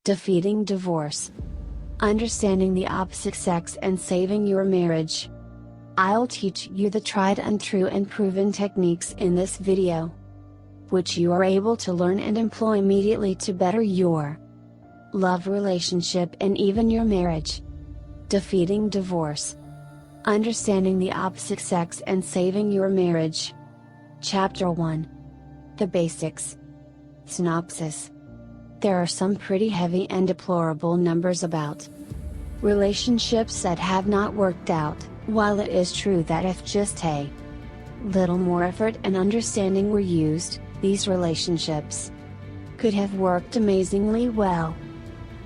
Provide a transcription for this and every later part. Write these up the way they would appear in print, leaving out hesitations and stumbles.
Defeating divorce. Understanding the opposite sex and saving your marriage. I'll teach you the tried and true and proven techniques in this video, which you are able to learn and employ immediately to better your love relationship and even your marriage. Defeating divorce. Understanding the opposite sex and saving your marriage. Chapter 1. The basics. Synopsis. There are some pretty heavy and deplorable numbers about relationships that have not worked out. While it is true that if just a little more effort and understanding were used, these relationships could have worked amazingly well.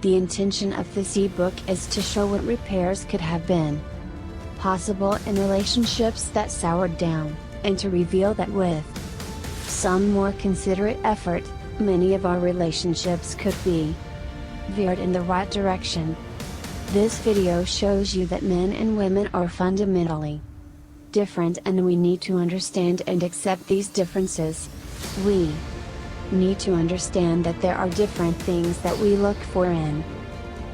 The intention of this ebook is to show what repairs could have been possible in relationships that soured down, and to reveal that with some more considerate effort, many of our relationships could be veered in the right direction. This video shows you that men and women are fundamentally different, and we need to understand and accept these differences. We need to understand that there are different things that we look for in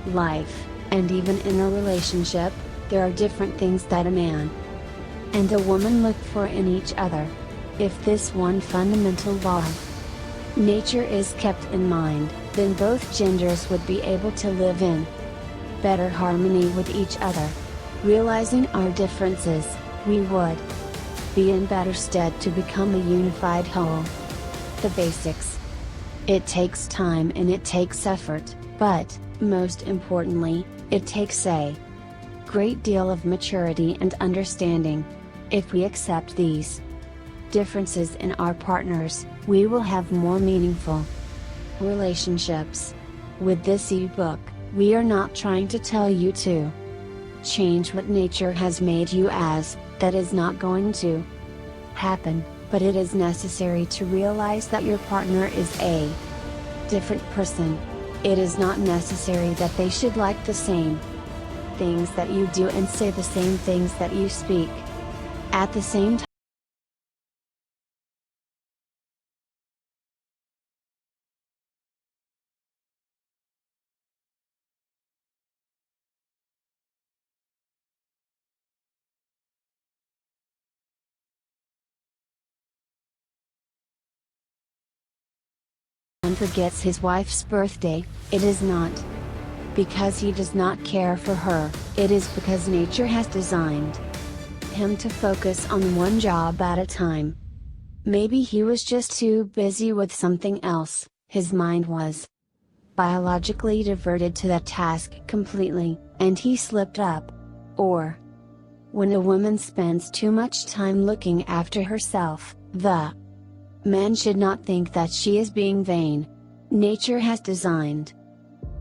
life, and even in a relationship, there are different things that a man and a woman look for in each other. If this one fundamental law of nature is kept in mind, then both genders would be able to live in better harmony with each other. Realizing our differences, we would be in better stead to become a unified whole. The basics. It takes time and it takes effort, but, most importantly, it takes a great deal of maturity and understanding. If we accept these differences in our partners, we will have more meaningful relationships. With this ebook, we are not trying to tell you to change what nature has made you as. That is not going to happen, but it is necessary to realize that your partner is a different person. It is not necessary that they should like the same things that you do and say the same things that you speak. At the same time, forgets his wife's birthday, it is not because he does not care for her, it is because nature has designed him to focus on one job at a time. Maybe he was just too busy with something else, his mind was biologically diverted to that task completely, and he slipped up. Or, when a woman spends too much time looking after herself, the man should not think that she is being vain. Nature has designed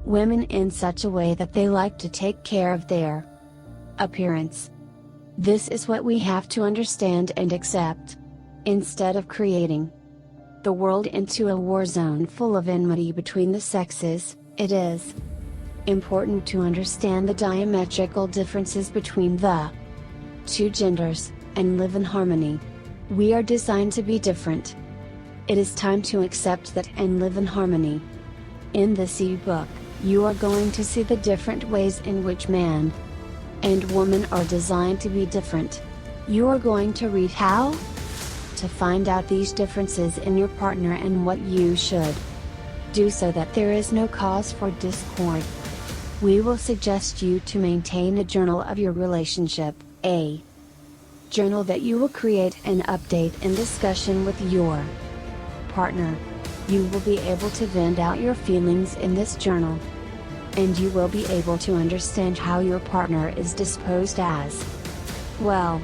women in such a way that they like to take care of their appearance. This is what we have to understand and accept. Instead of creating the world into a war zone full of enmity between the sexes, it is important to understand the diametrical differences between the two genders, and live in harmony. We are designed to be different. It is time to accept that and live in harmony. In this ebook, you are going to see the different ways in which man and woman are designed to be different. You are going to read how to find out these differences in your partner and what you should do so that there is no cause for discord. We will suggest you to maintain a journal of your relationship, a journal that you will create and update in discussion with your partner. You will be able to vent out your feelings in this journal, and you will be able to understand how your partner is disposed as well.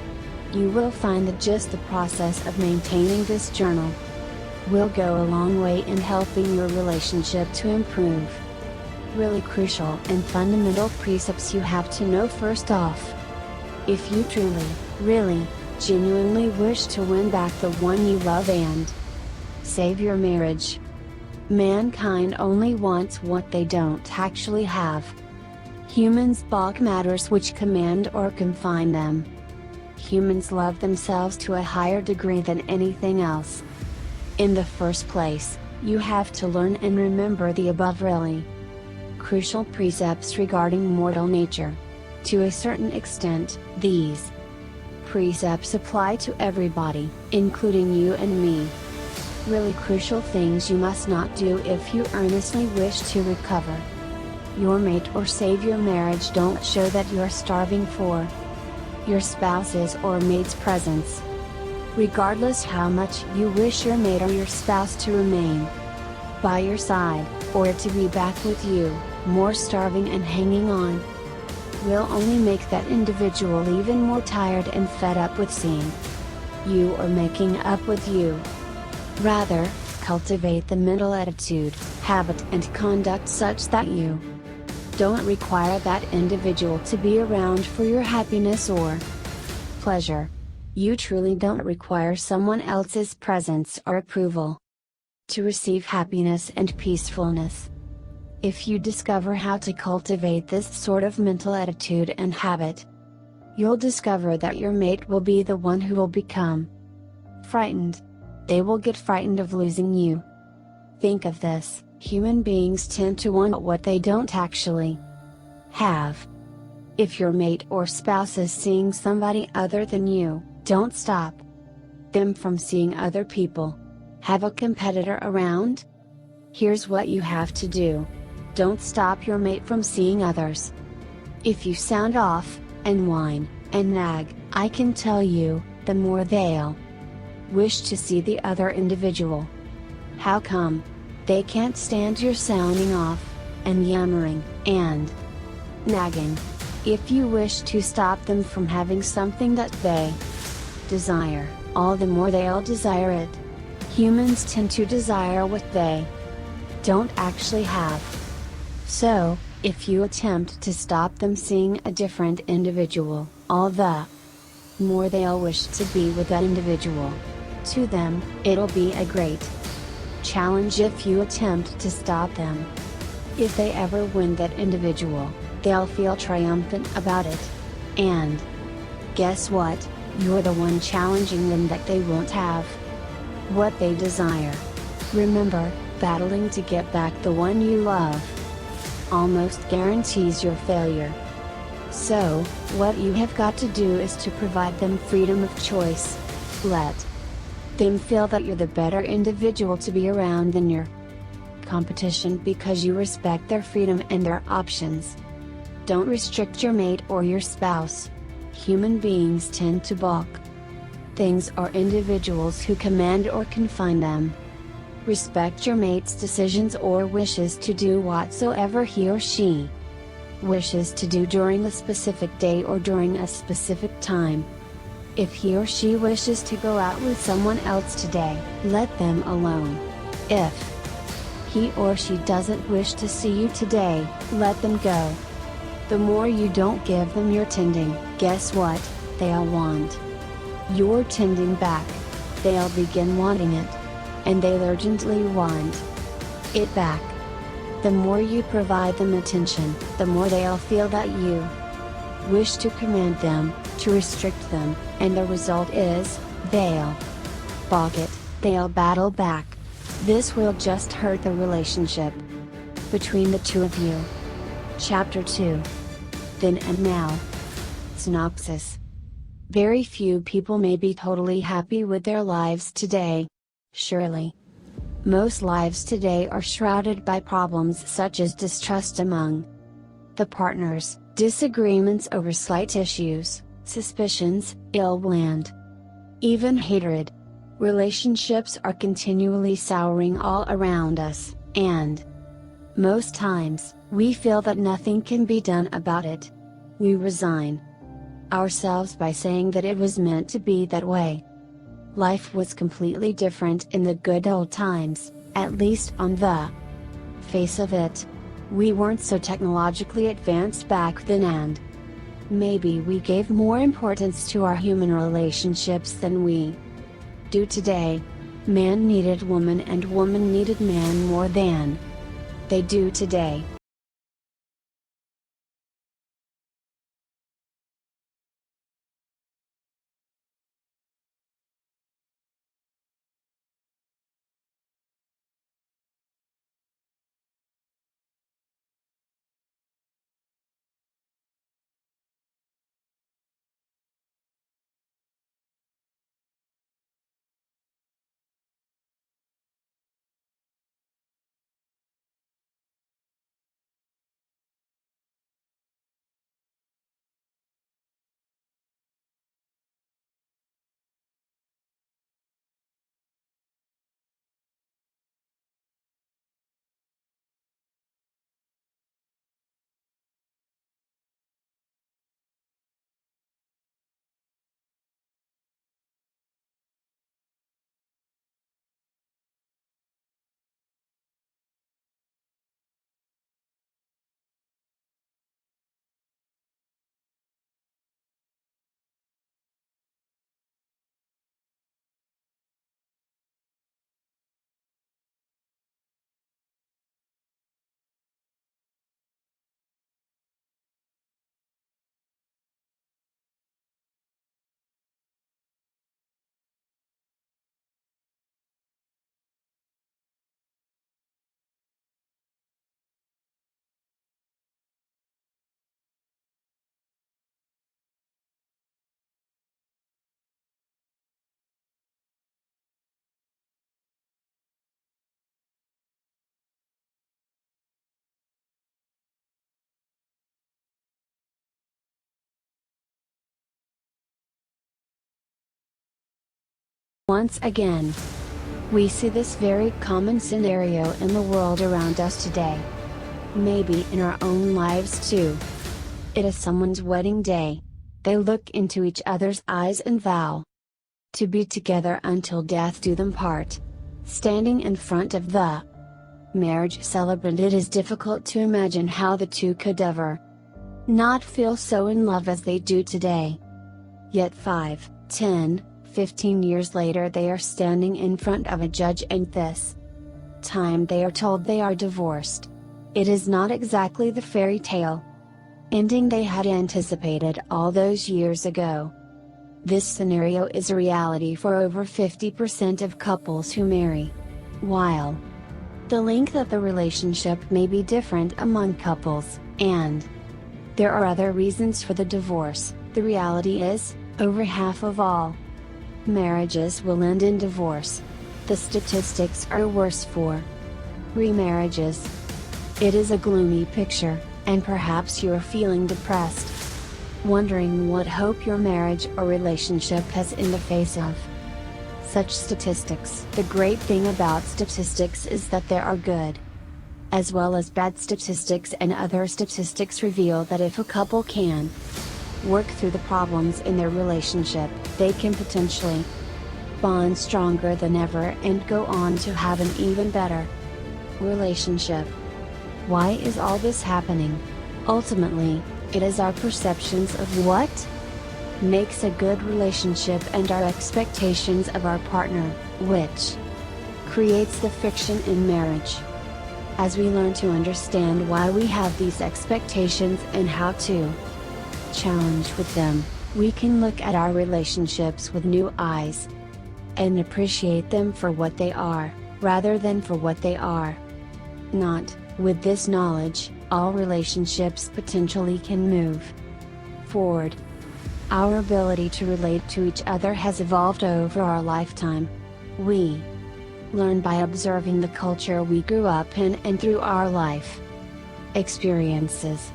You will find that just the process of maintaining this journal will go a long way in helping your relationship to improve. Really crucial and fundamental precepts you have to know. First off, if you truly, really, genuinely wish to win back the one you love and save your marriage, mankind only wants what they don't actually have. Humans balk matters which command or confine them. Humans love themselves to a higher degree than anything else. In the first place, you have to learn and remember the above really. crucial precepts regarding mortal nature. To a certain extent, these precepts apply to everybody, including you and me. Really crucial things you must not do if you earnestly wish to recover your mate or save your marriage. Don't show that you are starving for your spouse's or mate's presence. Regardless how much you wish your mate or your spouse to remain by your side, or to be back with you, more starving and hanging on will only make that individual even more tired and fed up with seeing you or making up with you. Rather, cultivate the mental attitude, habit and conduct such that you don't require that individual to be around for your happiness or pleasure. You truly don't require someone else's presence or approval to receive happiness and peacefulness. If you discover how to cultivate this sort of mental attitude and habit, you'll discover that your mate will be the one who will become frightened. They will get frightened of losing you. Think of this: human beings tend to want what they don't actually have. If your mate or spouse is seeing somebody other than you, don't stop them from seeing other people. Have a competitor around? Here's what you have to do. Don't stop your mate from seeing others. If you sound off, and whine, and nag, I can tell you, the more they'll wish to see the other individual. How come? They can't stand your sounding off, and yammering, and nagging. If you wish to stop them from having something that they desire, all the more they'll desire it. Humans tend to desire what they don't actually have. So, if you attempt to stop them seeing a different individual, all the more they'll wish to be with that individual. To them, it'll be a great challenge if you attempt to stop them. If they ever win that individual, they'll feel triumphant about it. And guess what? You're the one challenging them that they won't have what they desire. Remember, battling to get back the one you love almost guarantees your failure. So, what you have got to do is to provide them freedom of choice. Let them feel that you're the better individual to be around than your competition because you respect their freedom and their options. Don't restrict your mate or your spouse. Human beings tend to balk things or individuals who command or confine them. Respect your mate's decisions or wishes to do whatsoever he or she wishes to do during a specific day or during a specific time. If he or she wishes to go out with someone else today, let them alone. If he or she doesn't wish to see you today, let them go. The more you don't give them your tending, guess what? They'll want your tending back. They'll begin wanting it. And they'll urgently want it back. The more you provide them attention, the more they'll feel that you wish to command them, to restrict them, and the result is, they'll balk it, they'll battle back. This will just hurt the relationship between the two of you. Chapter 2. Then and Now. Synopsis. Very few people may be totally happy with their lives today. Surely. Most lives today are shrouded by problems such as distrust among the partners, disagreements over slight issues, suspicions, ill will and even hatred. Relationships are continually souring all around us, and most times, we feel that nothing can be done about it. We resign ourselves by saying that it was meant to be that way. Life was completely different in the good old times, at least on the face of it. We weren't so technologically advanced back then, and maybe we gave more importance to our human relationships than we do today. Man needed woman and woman needed man more than they do today. Once again, we see this very common scenario in the world around us today. Maybe in our own lives too. It is someone's wedding day. They look into each other's eyes and vow to be together until death do them part. Standing in front of the marriage celebrant, it is difficult to imagine how the two could ever not feel so in love as they do today. Yet 5, 10, 15 years later they are standing in front of a judge, and this time they are told they are divorced. It is not exactly the fairy tale ending they had anticipated all those years ago. This scenario is a reality for over 50% of couples who marry. While the length of the relationship may be different among couples, and there are other reasons for the divorce, the reality is, over half of all marriages will end in divorce. The statistics are worse for remarriages. It is a gloomy picture, and perhaps you're feeling depressed, wondering what hope your marriage or relationship has in the face of such statistics. The great thing about statistics is that there are good as well as bad statistics, and other statistics reveal that if a couple can work through the problems in their relationship, they can potentially bond stronger than ever and go on to have an even better relationship. Why is all this happening? Ultimately, it is our perceptions of what makes a good relationship and our expectations of our partner, which creates the friction in marriage. As we learn to understand why we have these expectations and how to challenge with them, we can look at our relationships with new eyes and appreciate them for what they are, rather than for what they are not. With this knowledge, all relationships potentially can move forward. Our ability to relate to each other has evolved over our lifetime. We learn by observing the culture we grew up in and through our life experiences.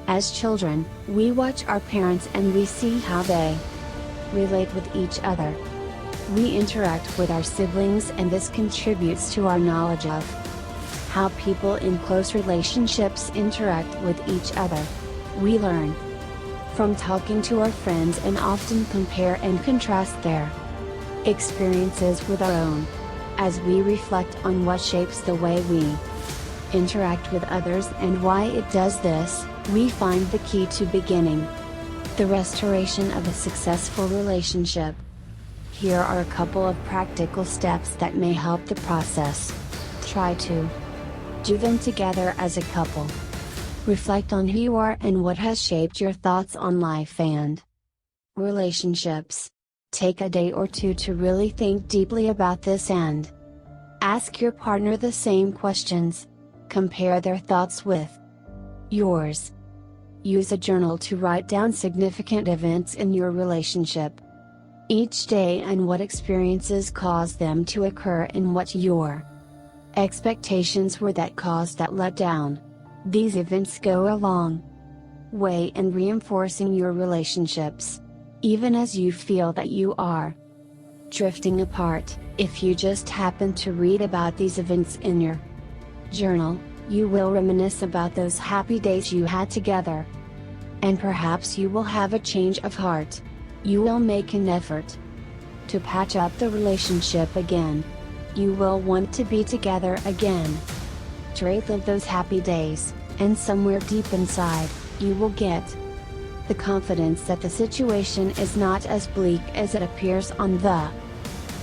As children, we watch our parents and we see how they relate with each other. We interact with our siblings, and this contributes to our knowledge of how people in close relationships interact with each other. We learn from talking to our friends and often compare and contrast their experiences with our own. As we reflect on what shapes the way we interact with others and why it does this, we find the key to beginning the restoration of a successful relationship. Here are a couple of practical steps that may help the process. Try to do them together as a couple. Reflect on who you are and what has shaped your thoughts on life and relationships. Take a day or two to really think deeply about this and ask your partner the same questions. Compare their thoughts with yours. Use a journal to write down significant events in your relationship each day and what experiences caused them to occur and what your expectations were that caused that letdown. These events go a long way in reinforcing your relationships. Even as you feel that you are drifting apart, if you just happen to read about these events in your journal, you will reminisce about those happy days you had together. And perhaps you will have a change of heart. You will make an effort to patch up the relationship again. You will want to be together again, to relive those happy days, and somewhere deep inside, you will get the confidence that the situation is not as bleak as it appears on the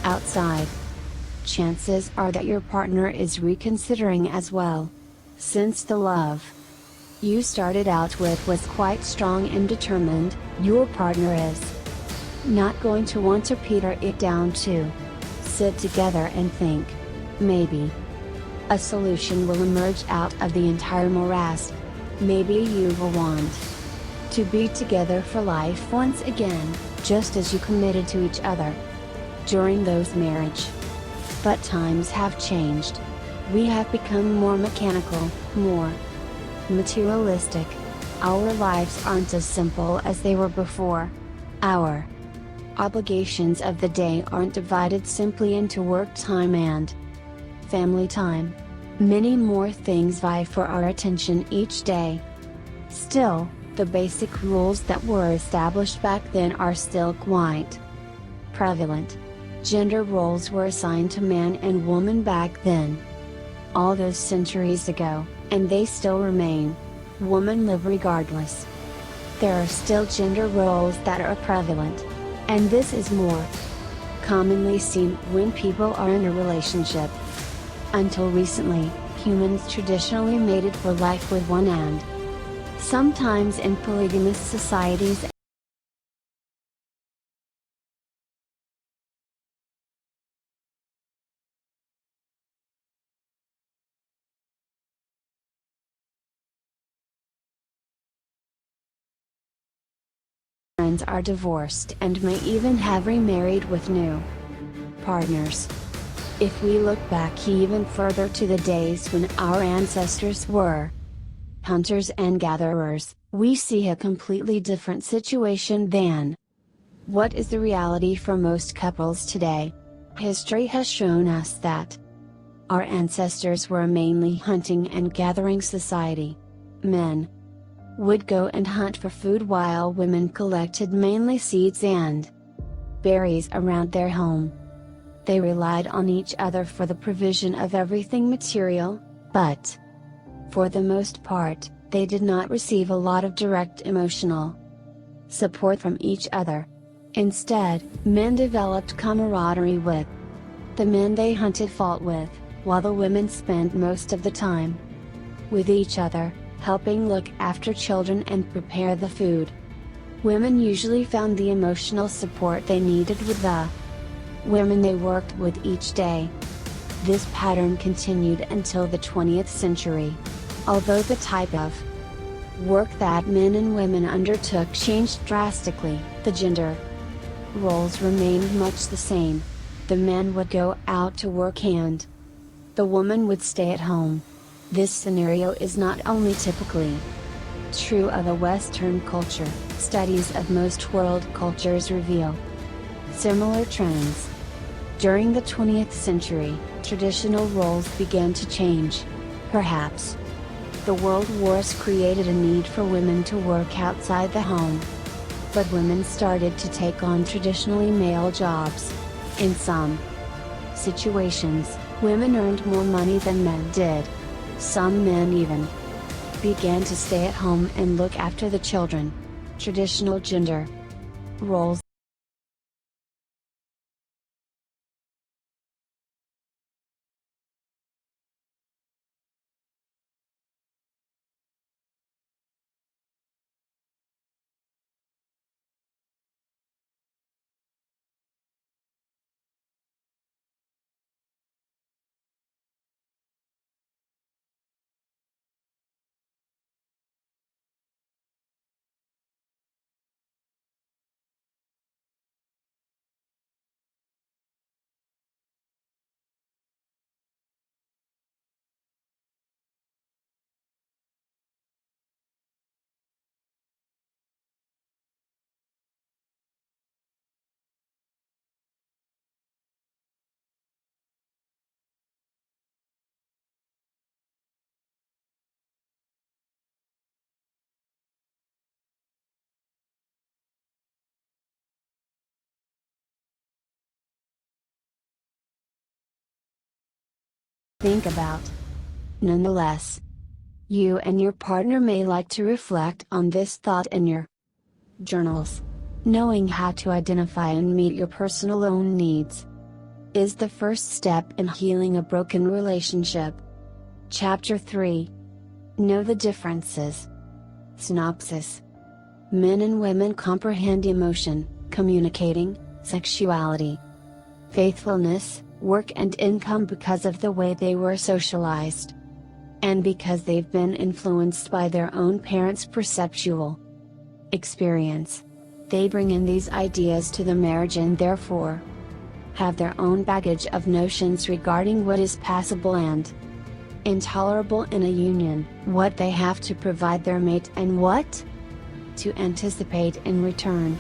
outside. Chances are that your partner is reconsidering as well, since the love you started out with was quite strong and determined. Your partner is not going to want to peter it down too. Sit together and think. Maybe a solution will emerge out of the entire morass. Maybe you will want to be together for life once again, just as you committed to each other during those marriage. But times have changed. We have become more mechanical, more materialistic. Our lives aren't as simple as they were before. Our obligations of the day aren't divided simply into work time and family time. Many more things vie for our attention each day. Still, the basic rules that were established back then are still quite prevalent. Gender roles were assigned to man and woman back then. All those centuries ago, and they still remain. Women live regardless. There are still gender roles that are prevalent. And this is more commonly seen when people are in a relationship. Until recently, humans traditionally mated for life with one and sometimes in polygamous societies are divorced and may even have remarried with new partners. If we look back even further to the days when our ancestors were hunters and gatherers, we see a completely different situation than what is the reality for most couples today. History has shown us that our ancestors were a mainly hunting and gathering society. Men would go and hunt for food while women collected mainly seeds and berries around their home. They relied on each other for the provision of everything material, but for the most part, they did not receive a lot of direct emotional support from each other. Instead, men developed camaraderie with the men they hunted fought with, while the women spent most of the time with each other, helping look after children and prepare the food. Women usually found the emotional support they needed with the women they worked with each day. This pattern continued until the 20th century. Although the type of work that men and women undertook changed drastically, the gender roles remained much the same. The man would go out to work and the woman would stay at home. This scenario is not only typically true of a Western culture, studies of most world cultures reveal similar trends. During the 20th century, traditional roles began to change. Perhaps the world wars created a need for women to work outside the home. But women started to take on traditionally male jobs. In some situations, women earned more money than men did. Some men even began to stay at home and look after the children. Traditional gender roles think about. Nonetheless, you and your partner may like to reflect on this thought in your journals. Knowing how to identify and meet your personal own needs is the first step in healing a broken relationship. Chapter 3. Know the differences. Synopsis. Men and women comprehend emotion, communicating, sexuality, faithfulness, work and income because of the way they were socialized. And because they've been influenced by their own parents' perceptual experience. They bring in these ideas to the marriage and therefore have their own baggage of notions regarding what is passable and intolerable in a union, what they have to provide their mate and what to anticipate in return.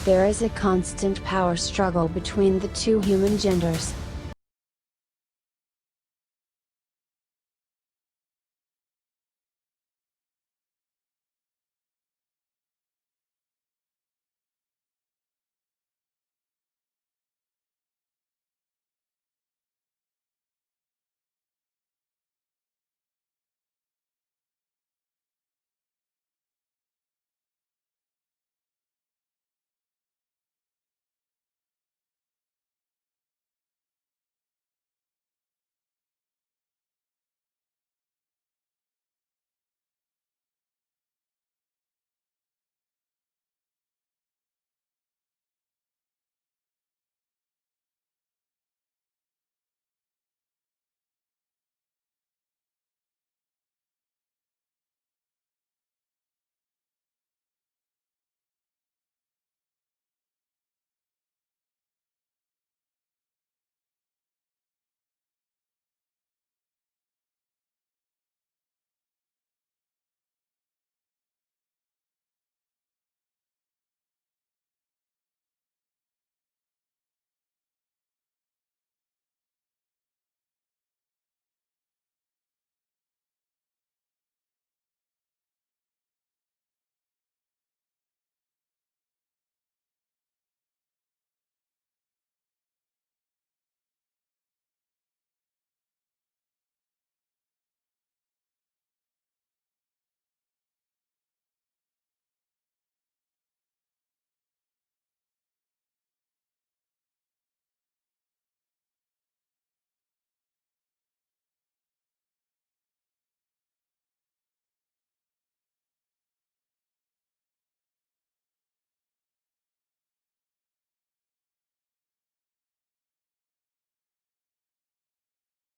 There is a constant power struggle between the two human genders.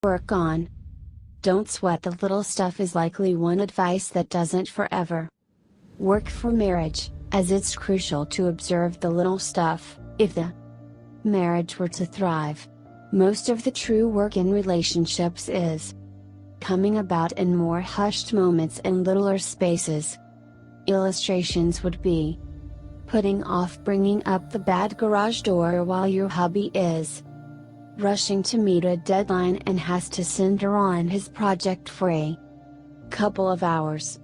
Work on. Don't sweat the little stuff is likely one advice that doesn't forever work for marriage, as it's crucial to observe the little stuff, if the marriage were to thrive. Most of the true work in relationships is coming about in more hushed moments and littler spaces. Illustrations would be putting off bringing up the bad garage door while your hubby is rushing to meet a deadline and has to cinder on his project for a couple of hours.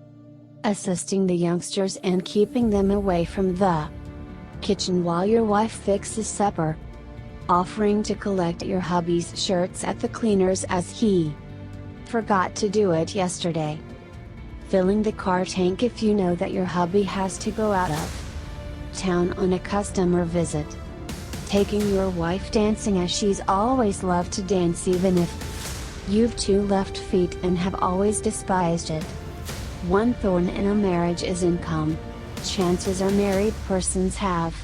Assisting the youngsters and keeping them away from the kitchen while your wife fixes supper. Offering to collect your hubby's shirts at the cleaners as he forgot to do it yesterday. Filling the car tank if you know that your hubby has to go out of town on a customer visit. Taking your wife dancing as she's always loved to dance even if you've two left feet and have always despised it. One thorn in a marriage is income. Chances are married persons have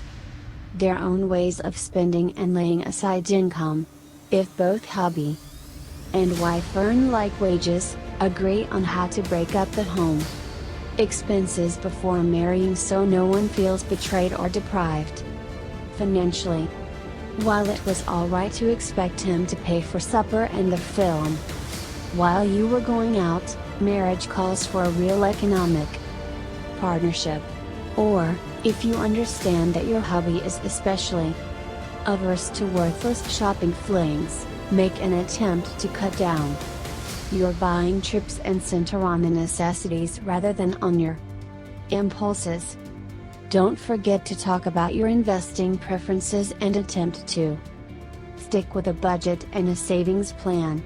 their own ways of spending and laying aside income. If both hubby and wife earn like wages, agree on how to break up the home expenses before marrying so no one feels betrayed or deprived financially. While it was alright to expect him to pay for supper and the film while you were going out, marriage calls for a real economic partnership. Or, if you understand that your hubby is especially averse to worthless shopping flings, make an attempt to cut down your buying trips and center on the necessities rather than on your impulses. Don't forget to talk about your investing preferences and attempt to stick with a budget and a savings plan.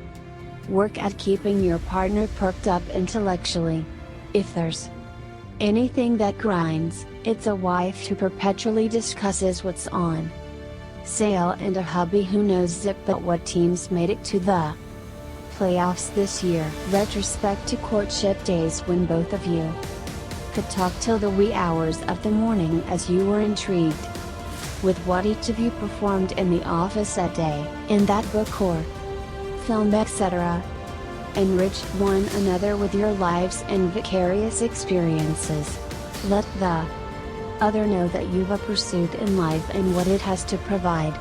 Work at keeping your partner perked up intellectually. If there's anything that grinds, it's a wife who perpetually discusses what's on sale and a hubby who knows zip but what teams made it to the playoffs this year. Retrospect to courtship days when both of you could talk till the wee hours of the morning as you were intrigued with what each of you performed in the office that day, in that book or film, etc. Enrich one another with your lives and vicarious experiences. Let the other know that you've a pursuit in life and what it has to provide.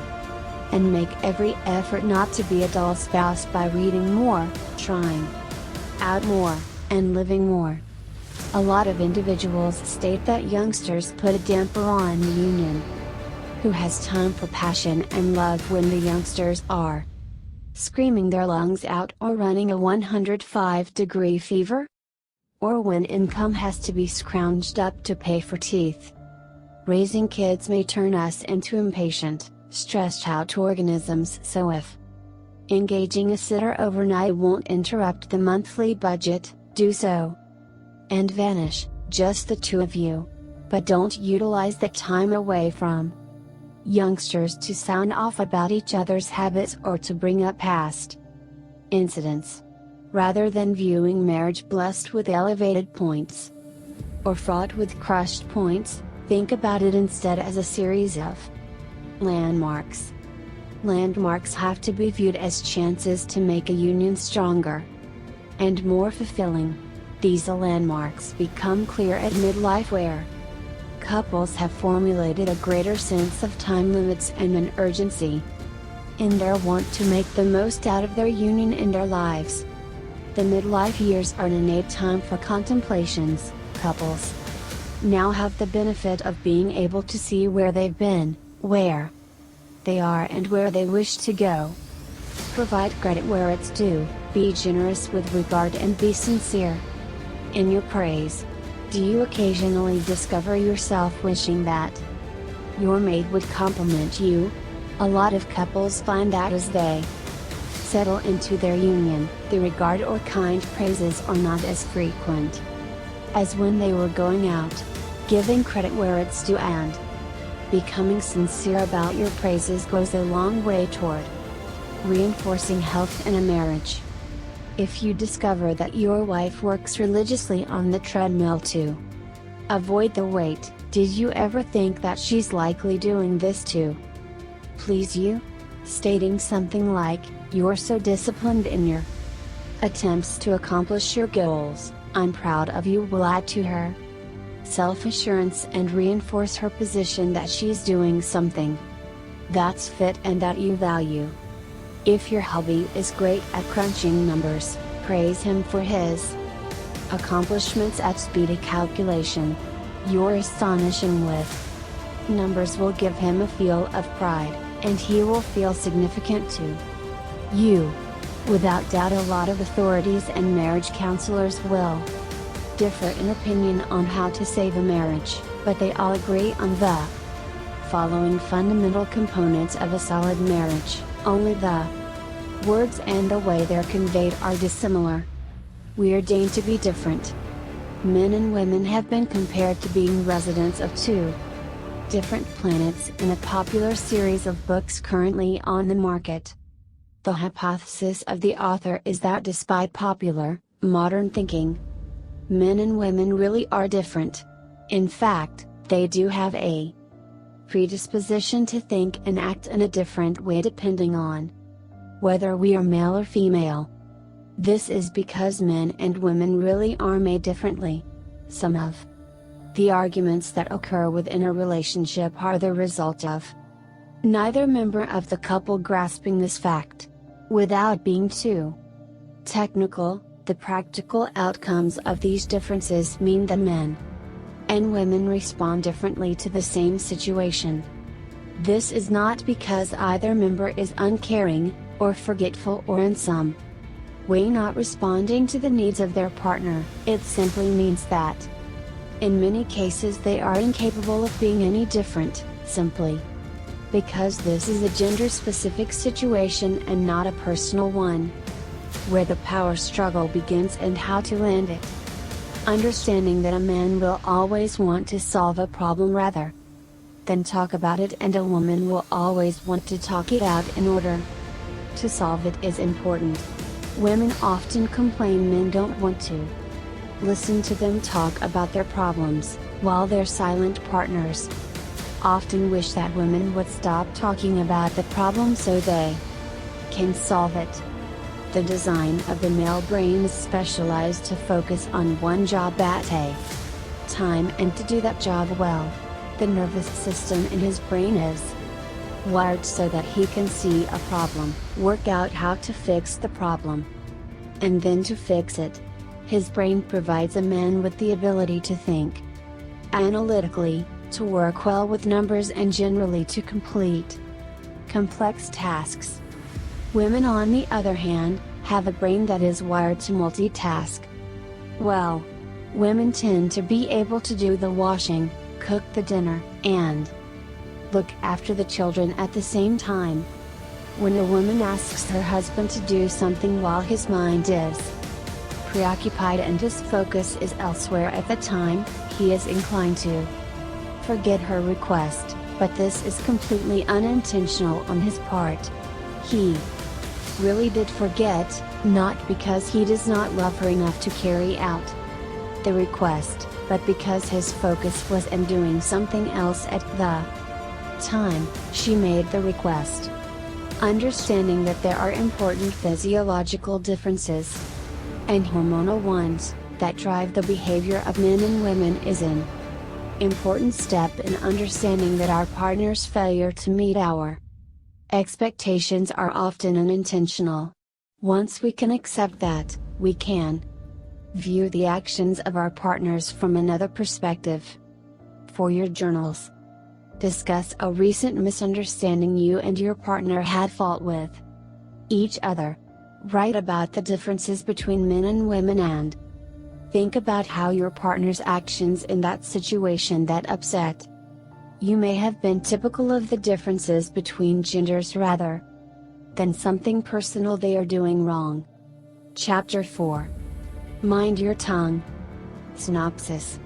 And make every effort not to be a dull spouse by reading more, trying out more, and living more. A lot of individuals state that youngsters put a damper on the union Who has time for passion and love when the youngsters are screaming their lungs out or running a 105-degree fever? Or when income has to be scrounged up to pay for teeth? Raising kids may turn us into impatient, stressed out organisms, so if engaging a sitter overnight won't interrupt the monthly budget, do so. And vanish, just the two of you. But don't utilize that time away from youngsters to sound off about each other's habits or to bring up past incidents. Rather than viewing marriage blessed with elevated points or fraught with crushed points, think about it instead as a series of landmarks. Landmarks have to be viewed as chances to make a union stronger and more fulfilling. These landmarks become clear at midlife, where couples have formulated a greater sense of time limits and an urgency in their want to make the most out of their union in their lives. The midlife years are an innate time for contemplations. Couples now have the benefit of being able to see where they've been, where they are, and where they wish to go. Provide credit where it's due, be generous with regard, and be sincere in your praise. Do you occasionally discover yourself wishing that your mate would compliment you? A lot of couples find that as they settle into their union, the regard or kind praises are not as frequent as when they were going out. Giving credit where it's due and becoming sincere about your praises goes a long way toward reinforcing health in a marriage. If you discover that your wife works religiously on the treadmill to avoid the weight, did you ever think that she's likely doing this to please you? Stating something like, "You're so disciplined in your attempts to accomplish your goals, I'm proud of you," will add to her self-assurance and reinforce her position that she's doing something that's fit and that you value. If your hubby is great at crunching numbers, praise him for his accomplishments at speedy calculation. Your astonishing with numbers will give him a feel of pride, and he will feel significant to you. Without doubt, a lot of authorities and marriage counselors will differ in opinion on how to save a marriage, but they all agree on the following fundamental components of a solid marriage. Only the words and the way they're conveyed are dissimilar. We are deigned to be different. Men and women have been compared to being residents of two different planets in a popular series of books currently on the market. The hypothesis of the author is that despite popular, modern thinking, men and women really are different. In fact, they do have a predisposition to think and act in a different way depending on whether we are male or female. This is because men and women really are made differently. Some of the arguments that occur within a relationship are the result of neither member of the couple grasping this fact. Without being too technical, the practical outcomes of these differences mean that men and women respond differently to the same situation. This is not because either member is uncaring, or forgetful, or in some way not responding to the needs of their partner. It simply means that in many cases they are incapable of being any different, simply because this is a gender-specific situation and not a personal one, where the power struggle begins and how to end it. Understanding that a man will always want to solve a problem rather than talk about it, and a woman will always want to talk it out in order to solve it, is important. Women often complain men don't want to listen to them talk about their problems, while their silent partners often wish that women would stop talking about the problem so they can solve it. The design of the male brain is specialized to focus on one job at a time, and to do that job well, the nervous system in his brain is wired so that he can see a problem, work out how to fix the problem, and then to fix it. His brain provides a man with the ability to think analytically, to work well with numbers and generally to complete complex tasks. Women, on the other hand, have a brain that is wired to multitask. Well, women tend to be able to do the washing, cook the dinner, and look after the children at the same time. When a woman asks her husband to do something while his mind is preoccupied and his focus is elsewhere at the time, he is inclined to forget her request, but this is completely unintentional on his part. He really did forget, not because he does not love her enough to carry out the request, but because his focus was in doing something else at the time she made the request. Understanding that there are important physiological differences, and hormonal ones, that drive the behavior of men and women is an important step in understanding that our partner's failure to meet our expectations are often unintentional. Once we can accept that, we can view the actions of our partners from another perspective. For your journals, discuss a recent misunderstanding you and your partner had fault with each other. Write about the differences between men and women and think about how your partner's actions in that situation that upset you may have been typical of the differences between genders rather than something personal they are doing wrong. Chapter 4. Mind your tongue. Synopsis.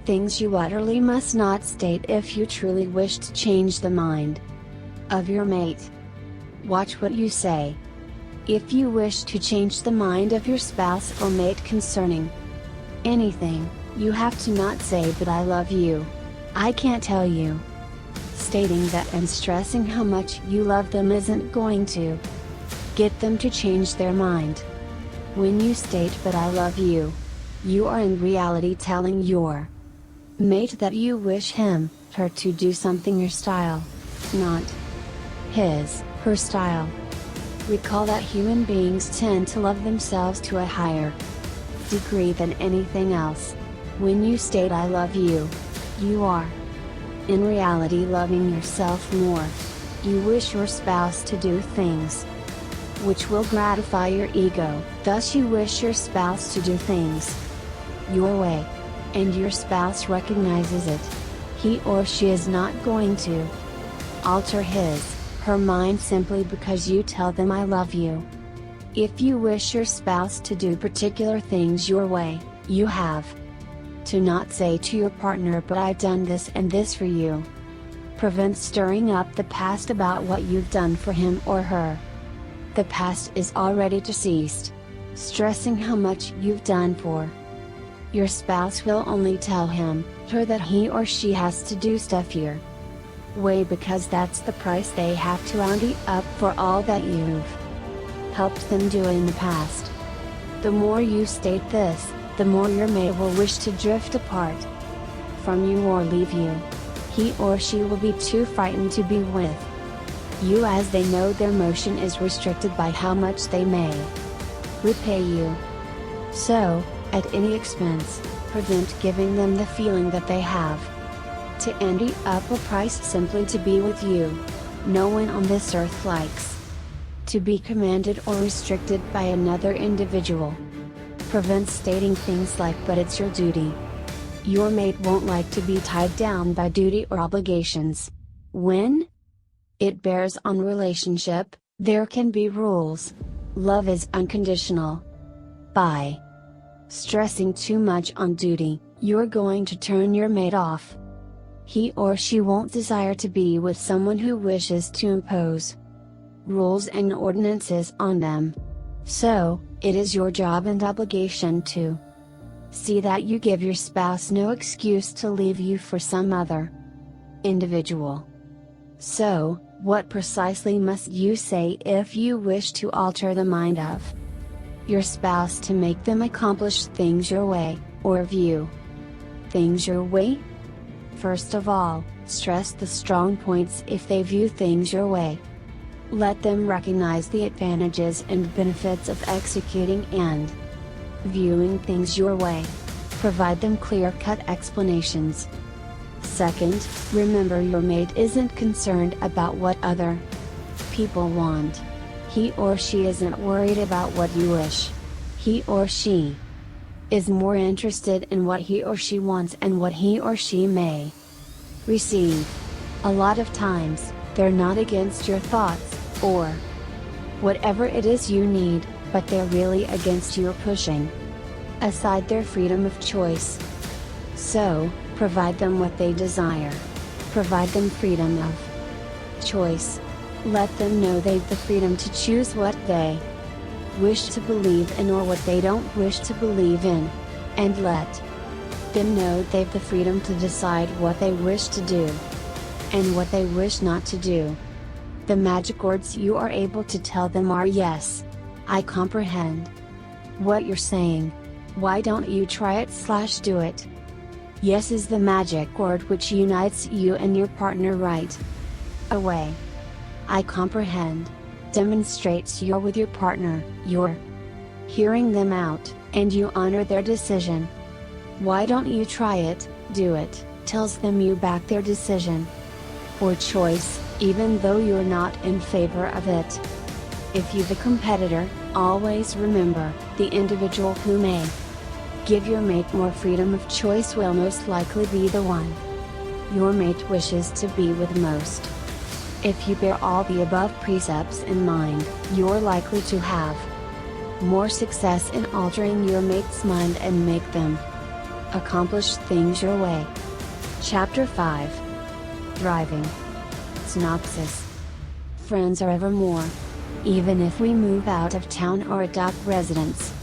Things you utterly must not state if you truly wish to change the mind of your mate. Watch what you say. If you wish to change the mind of your spouse or mate concerning anything, you have to not say "but I love you. I can't tell you." Stating that and stressing how much you love them isn't going to get them to change their mind. When you state "but I love you," you are in reality telling your mate that you wish him, her to do something your style, not his, her style. Recall that human beings tend to love themselves to a higher degree than anything else. When you state "I love you," you are in reality loving yourself more. You wish your spouse to do things which will gratify your ego, thus you wish your spouse to do things your way, and your spouse recognizes it. He or she is not going to alter his, her mind simply because you tell them "I love you." If you wish your spouse to do particular things your way, you have to not say to your partner "but I've done this and this for you." Prevent stirring up the past about what you've done for him or her. The past is already deceased. Stressing how much you've done for your spouse will only tell him, her that he or she has to do stuff your way because that's the price they have to ante up for all that you've helped them do in the past. The more you state this, the more your mate will wish to drift apart from you or leave you. He or she will be too frightened to be with you as they know their motion is restricted by how much they may repay you. So, at any expense, prevent giving them the feeling that they have to ante up a price simply to be with you. No one on this earth likes to be commanded or restricted by another individual. Prevent stating things like "but it's your duty." Your mate won't like to be tied down by duty or obligations. When it bears on relationship, there can be rules. Love is unconditional. By stressing too much on duty, you're going to turn your mate off. He or she won't desire to be with someone who wishes to impose rules and ordinances on them. So, it is your job and obligation to see that you give your spouse no excuse to leave you for some other individual. So, what precisely must you say if you wish to alter the mind of your spouse to make them accomplish things your way, or view things your way? First of all, stress the strong points if they view things your way. Let them recognize the advantages and benefits of executing and viewing things your way. Provide them clear-cut explanations. Second, remember your mate isn't concerned about what other people want. He or she isn't worried about what you wish. He or she is more interested in what he or she wants and what he or she may receive. A lot of times, they're not against your thoughts, or whatever it is you need, but they're really against your pushing aside their freedom of choice. So, provide them what they desire. Provide them freedom of choice. Let them know they've the freedom to choose what they wish to believe in or what they don't wish to believe in. And let them know they've the freedom to decide what they wish to do and what they wish not to do. The magic words you are able to tell them are yes. I comprehend what you're saying. Why don't you try it/do it? Yes is the magic word which unites you and your partner right away. I comprehend demonstrates you're with your partner, you're hearing them out, and you honor their decision. Why don't you try it, do it, tells them you back their decision or choice, even though you're not in favor of it. If you're the competitor, always remember, the individual who may give your mate more freedom of choice will most likely be the one your mate wishes to be with most. If you bear all the above precepts in mind, you're likely to have more success in altering your mate's mind and make them accomplish things your way. Chapter 5. Thriving. Synopsis. Friends are evermore. Even if we move out of town or adopt residence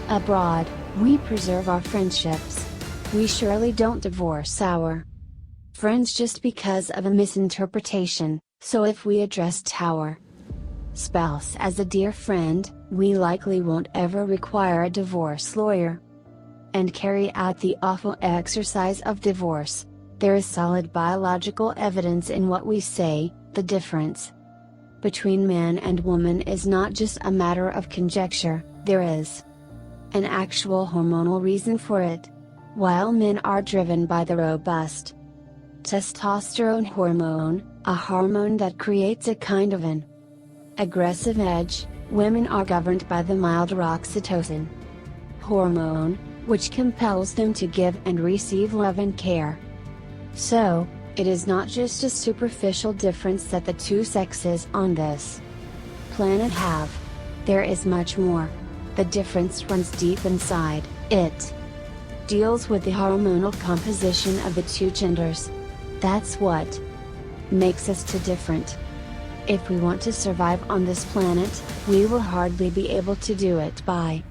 abroad, we preserve our friendships. We surely don't divorce our friends just because of a misinterpretation, so if we addressed our spouse as a dear friend, we likely won't ever require a divorce lawyer and carry out the awful exercise of divorce. There is solid biological evidence in what we say. The difference between man and woman is not just a matter of conjecture, there is an actual hormonal reason for it. While men are driven by the robust testosterone hormone, a hormone that creates a kind of an aggressive edge, women are governed by the milder oxytocin hormone, which compels them to give and receive love and care. So, it is not just a superficial difference that the two sexes on this planet have. There is much more. The difference runs deep inside. It deals with the hormonal composition of the two genders. That's what makes us two different. If we want to survive on this planet, we will hardly be able to do it by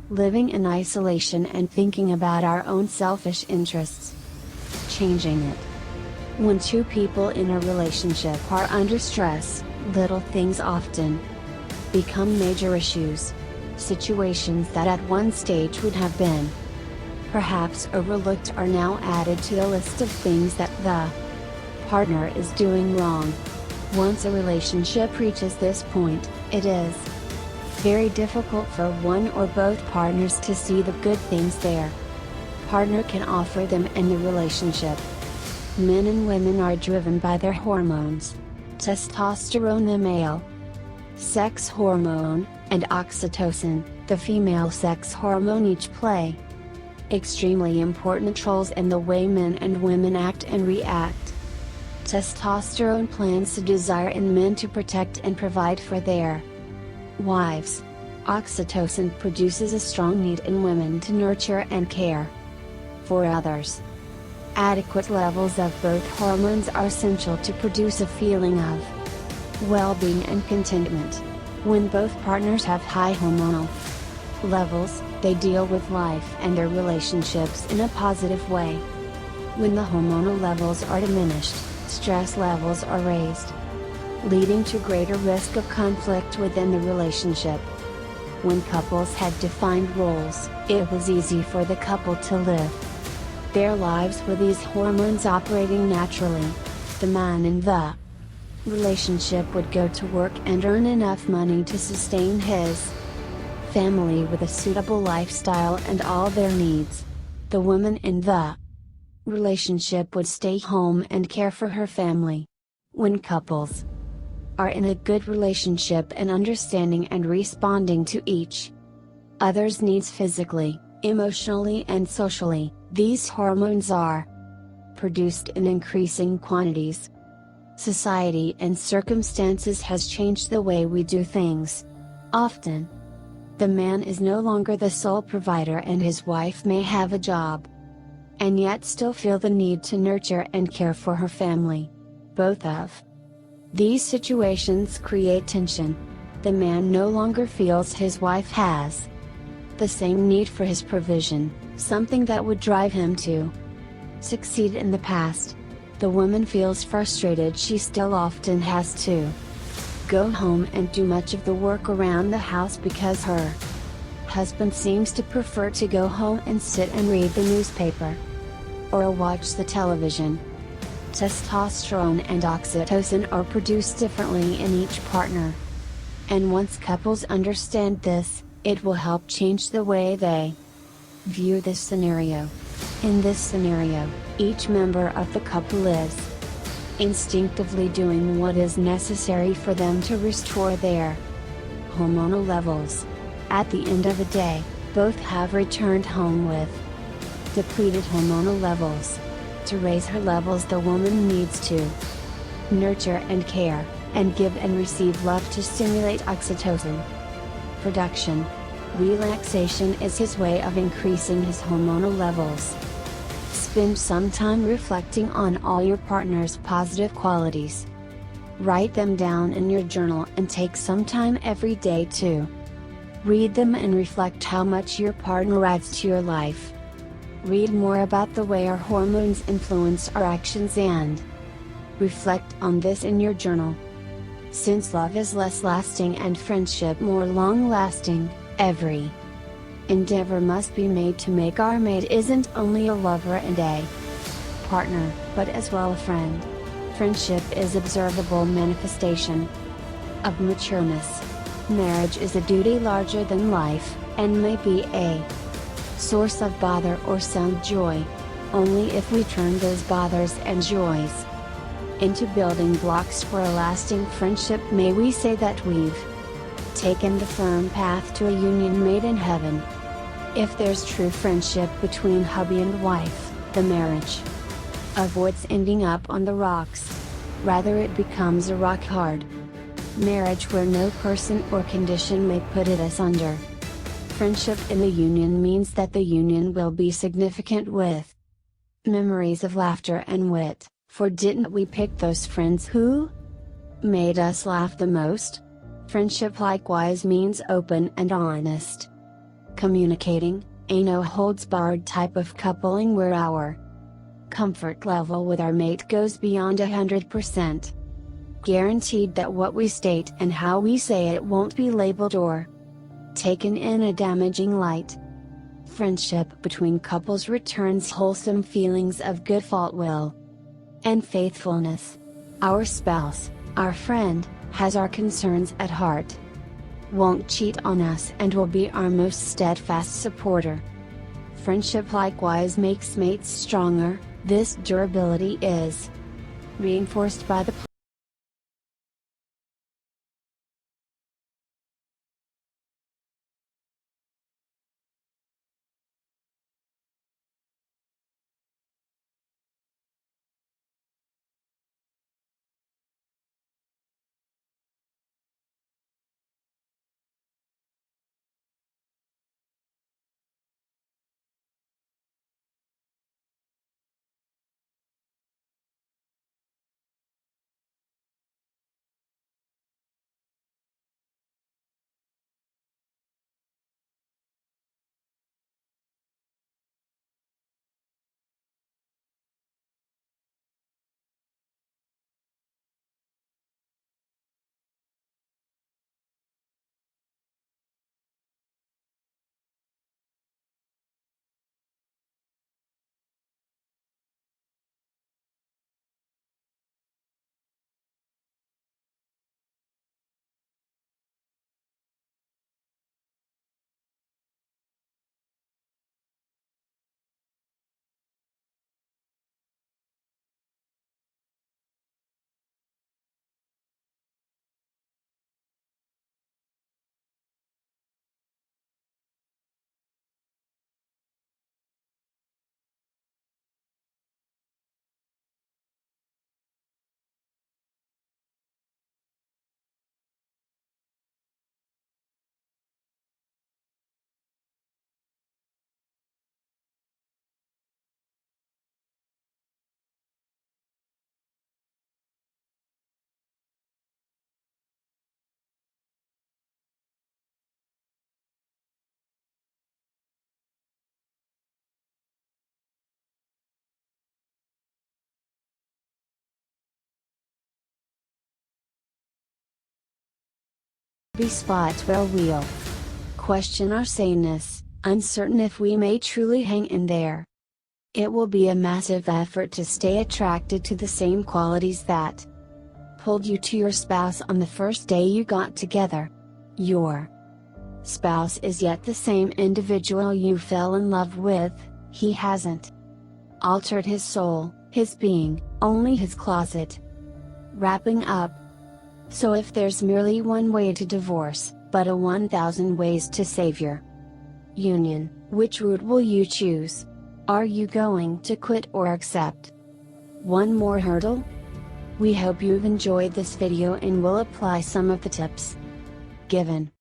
living in isolation and thinking about our own selfish interests. Changing it. When two people in a relationship are under stress, little things often become major issues. Situations that at one stage would have been perhaps overlooked are now added to the list of things that the partner is doing wrong. Once a relationship reaches this point, it is very difficult for one or both partners to see the good things their partner can offer them in the relationship. Men and women are driven by their hormones. Testosterone, the male sex hormone, and oxytocin, the female sex hormone, each play extremely important roles in the way men and women act and react. Testosterone plants a desire in men to protect and provide for their wives. Oxytocin produces a strong need in women to nurture and care for others. Adequate levels of both hormones are essential to produce a feeling of well-being and contentment. When both partners have high hormonal levels, they deal with life and their relationships in a positive way. When the hormonal levels are diminished, stress levels are raised, leading to greater risk of conflict within the relationship. When couples had defined roles, it was easy for the couple to live their lives with these hormones operating naturally. The man in the relationship would go to work and earn enough money to sustain his family with a suitable lifestyle and all their needs. The woman in the relationship would stay home and care for her family. When couples are in a good relationship and understanding and responding to each other's needs physically, emotionally and socially, these hormones are produced in increasing quantities. Society and circumstances has changed the way we do things. Often, the man is no longer the sole provider and his wife may have a job, and yet still feel the need to nurture and care for her family. Both of these situations create tension. The man no longer feels his wife has the same need for his provision, something that would drive him to succeed in the past. The woman feels frustrated she still often has to go home and do much of the work around the house because her husband seems to prefer to go home and sit and read the newspaper or watch the television. Testosterone and oxytocin are produced differently in each partner. And once couples understand this, it will help change the way they view this scenario. In this scenario, each member of the couple is instinctively doing what is necessary for them to restore their hormonal levels. At the end of the day, both have returned home with depleted hormonal levels. To raise her levels, the woman needs to nurture and care, and give and receive love to stimulate oxytocin production. Relaxation is his way of increasing his hormonal levels. Spend some time reflecting on all your partner's positive qualities. Write them down in your journal and take some time every day to read them and reflect how much your partner adds to your life. Read more about the way our hormones influence our actions and reflect on this in your journal. Since love is less lasting and friendship more long-lasting, every endeavor must be made to make our mate isn't only a lover and a partner, but as well a friend. Friendship is observable manifestation of matureness. Marriage is a duty larger than life, and may be a source of bother or some joy. Only if we turn those bothers and joys into building blocks for a lasting friendship may we say that we've taken the firm path to a union made in heaven. If there's true friendship between hubby and wife, the marriage avoids ending up on the rocks. Rather, it becomes a rock hard marriage where no person or condition may put it asunder. Friendship in the union means that the union will be significant with memories of laughter and wit, for didn't we pick those friends who made us laugh the most? Friendship likewise means open and honest communicating, a no-holds-barred type of coupling where our comfort level with our mate goes beyond 100%. Guaranteed that what we state and how we say it won't be labeled or taken in a damaging light. Friendship between couples returns wholesome feelings of good fault will and faithfulness. Our spouse, our friend, has our concerns at heart, won't cheat on us and will be our most steadfast supporter. Friendship likewise makes mates stronger. This durability is reinforced by the Be spot where we'll question our saneness, uncertain if we may truly hang in there. It will be a massive effort to stay attracted to the same qualities that pulled you to your spouse on the first day you got together. Your spouse is yet the same individual you fell in love with. He hasn't altered his soul, his being, only his closet. Wrapping up. So if there's merely one way to divorce, but a 1,000 ways to save your union, which route will you choose? Are you going to quit or accept one more hurdle? We hope you've enjoyed this video and will apply some of the tips given.